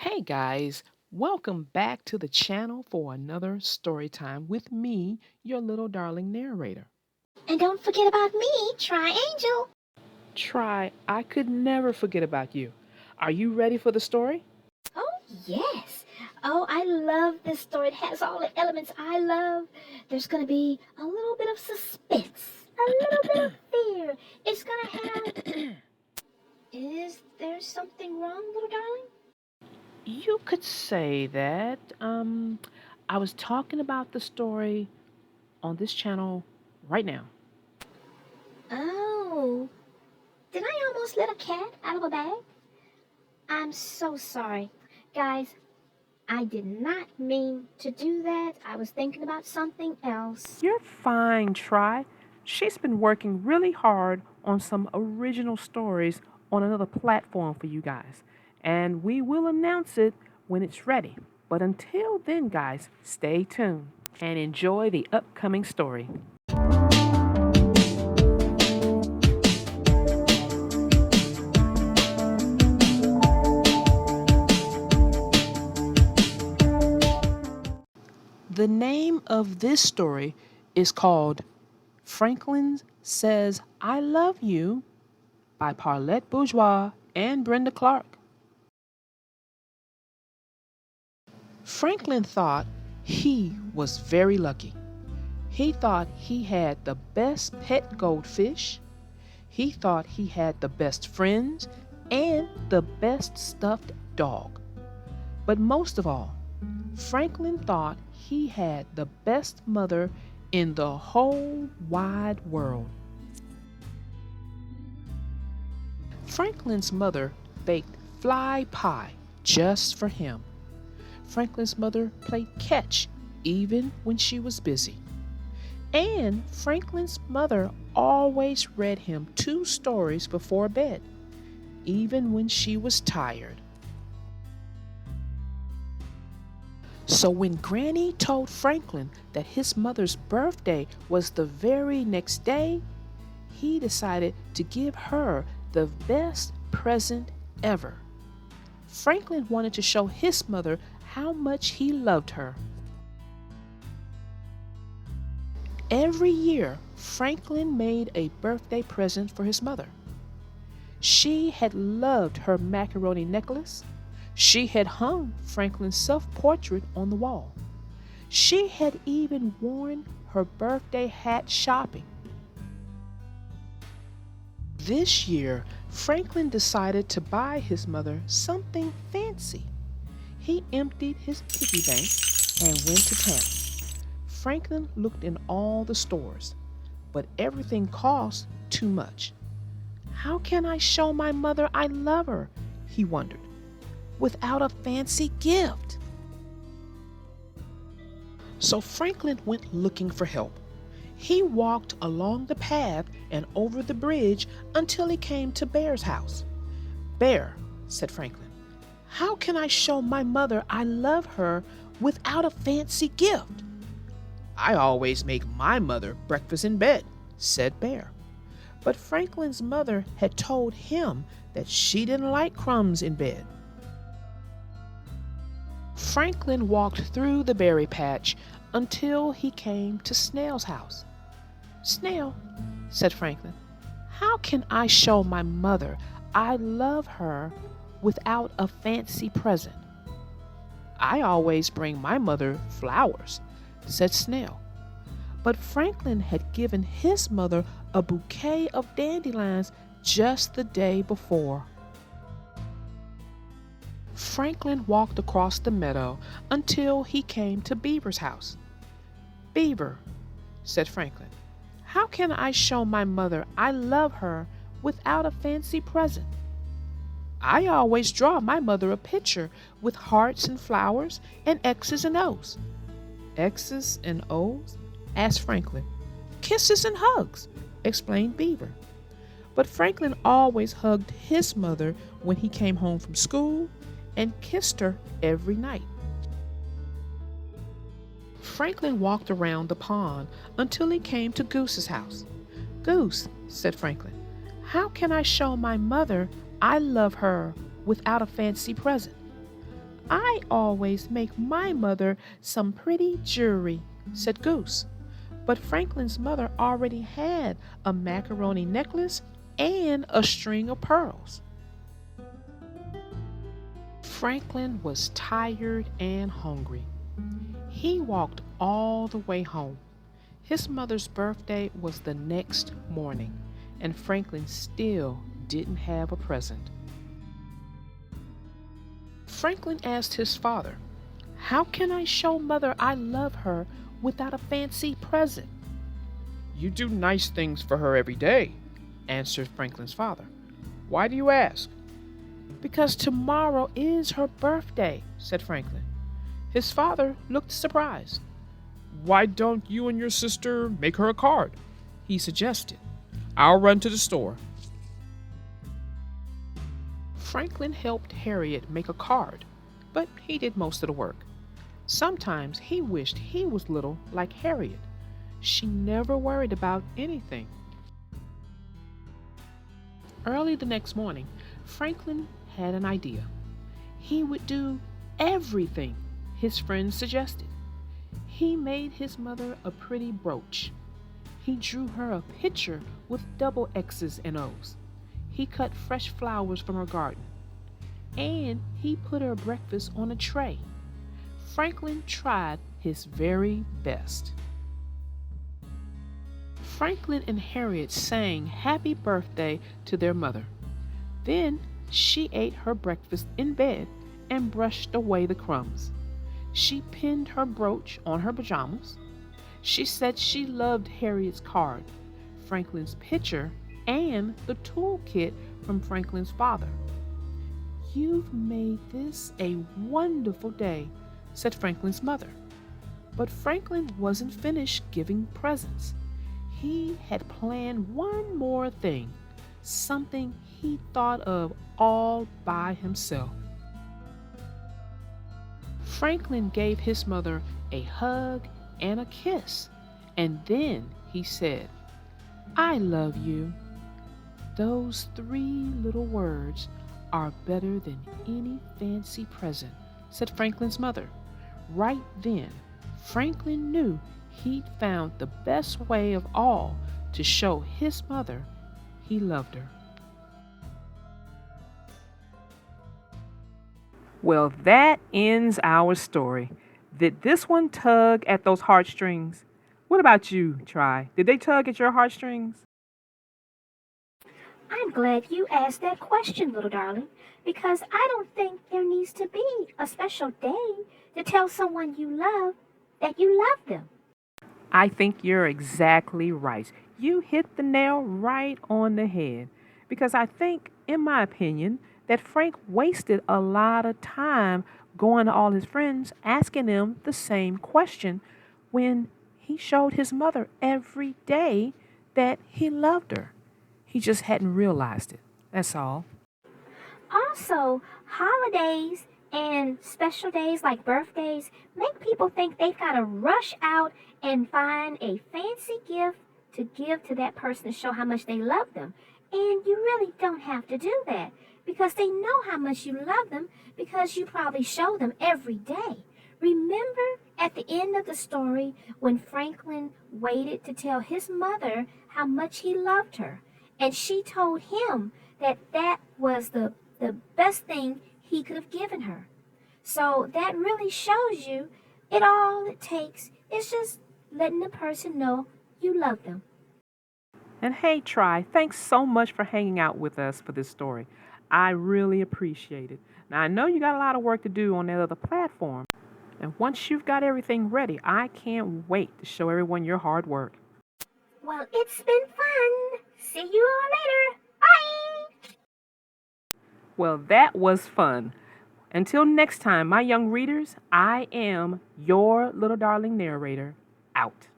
Hey guys, welcome back to the channel for another story time with me, your little darling narrator. And don't forget about me, Triangel. I could never forget about you. Are you ready for the story? Oh, yes. Oh, I love this story. It has all the elements I love. There's going to be a little bit of suspense, a little bit of fear. It's going to have. Is there something wrong, little darling? You could say that. I was talking about the story on this channel right now. Oh, did I almost let a cat out of a bag? I'm so sorry. Guys, I did not mean to do that. I was thinking about something else. You're fine, Try. She's been working really hard on some original stories on another platform for you guys, and we will announce it when it's ready. But until then, guys, stay tuned and enjoy the upcoming story. The name of this story is called Franklin Says I Love You by Parlette Bourgeois and Brenda Clark. Franklin thought he was very lucky. He thought he had the best pet goldfish. He thought he had the best friends and the best stuffed dog. But most of all, Franklin thought he had the best mother in the whole wide world. Franklin's mother baked fly pie just for him. Franklin's mother played catch even when she was busy. And Franklin's mother always read him 2 stories before bed, even when she was tired. So when Granny told Franklin that his mother's birthday was the very next day, he decided to give her the best present ever. Franklin wanted to show his mother how much he loved her. Every year, Franklin made a birthday present for his mother. She had loved her macaroni necklace. She had hung Franklin's self-portrait on the wall. She had even worn her birthday hat shopping. This year, Franklin decided to buy his mother something fancy. He emptied his piggy bank and went to town. Franklin looked in all the stores, but everything cost too much. How can I show my mother I love her, he wondered, without a fancy gift? So Franklin went looking for help. He walked along the path and over the bridge until he came to Bear's house. Bear, said Franklin, how can I show my mother I love her without a fancy gift? I always make my mother breakfast in bed, said Bear. But Franklin's mother had told him that she didn't like crumbs in bed. Franklin walked through the berry patch until he came to Snail's house. Snail, said Franklin, how can I show my mother I love her without a fancy present? I always bring my mother flowers, said Snail. But Franklin had given his mother a bouquet of dandelions just the day before. Franklin walked across the meadow until he came to Beaver's house. Beaver, said Franklin, how can I show my mother I love her without a fancy present? I always draw my mother a picture with hearts and flowers and X's and O's. X's and O's? Asked Franklin. Kisses and hugs, explained Beaver. But Franklin always hugged his mother when he came home from school and kissed her every night. Franklin walked around the pond until he came to Goose's house. Goose, said Franklin, how can I show my mother I love her without a fancy present? I always make my mother some pretty jewelry, said Goose. But Franklin's mother already had a macaroni necklace and a string of pearls. Franklin was tired and hungry. He walked all the way home. His mother's birthday was the next morning, and Franklin still didn't have a present. Franklin asked his father, "How can I show Mother I love her without a fancy present?" "You do nice things for her every day," answered Franklin's father. "Why do you ask?" "Because tomorrow is her birthday," said Franklin. His father looked surprised. "Why don't you and your sister make her a card?" he suggested. "I'll run to the store." Franklin helped Harriet make a card, but he did most of the work. Sometimes he wished he was little like Harriet. She never worried about anything. Early the next morning, Franklin had an idea. He would do everything his friends suggested. He made his mother a pretty brooch. He drew her a picture with double X's and O's. He cut fresh flowers from her garden. And he put her breakfast on a tray. Franklin tried his very best. Franklin and Harriet sang happy birthday to their mother. Then she ate her breakfast in bed and brushed away the crumbs. She pinned her brooch on her pajamas. She said she loved Harriet's card, Franklin's picture, and the toolkit from Franklin's father. "You've made this a wonderful day," said Franklin's mother. But Franklin wasn't finished giving presents. He had planned one more thing, something he thought of all by himself. Franklin gave his mother a hug and a kiss, and then he said, "I love you." Those 3 little words are better than any fancy present, said Franklin's mother. Right then, Franklin knew he'd found the best way of all to show his mother he loved her. Well, that ends our story. Did this one tug at those heartstrings? What about you, Try? Did they tug at your heartstrings? I'm glad you asked that question, little darling, because I don't think there needs to be a special day to tell someone you love that you love them. I think you're exactly right. You hit the nail right on the head. Because I think, in my opinion, that Frank wasted a lot of time going to all his friends asking them the same question when he showed his mother every day that he loved her. He just hadn't realized it. That's all. Also, holidays and special days like birthdays make people think they've got to rush out and find a fancy gift to give to that person to show how much they love them. And you really don't have to do that because they know how much you love them because you probably show them every day. Remember at the end of the story when Franklin waited to tell his mother how much he loved her, and she told him that that was the best thing he could have given her. So that really shows you all it takes is just letting the person know you love them. And hey, Try, thanks so much for hanging out with us for this story. I really appreciate it. Now, I know you got a lot of work to do on that other platform. And once you've got everything ready, I can't wait to show everyone your hard work. Well, it's been fun. See you all later. Bye! Well, that was fun. Until next time, my young readers, I am your little darling narrator, out.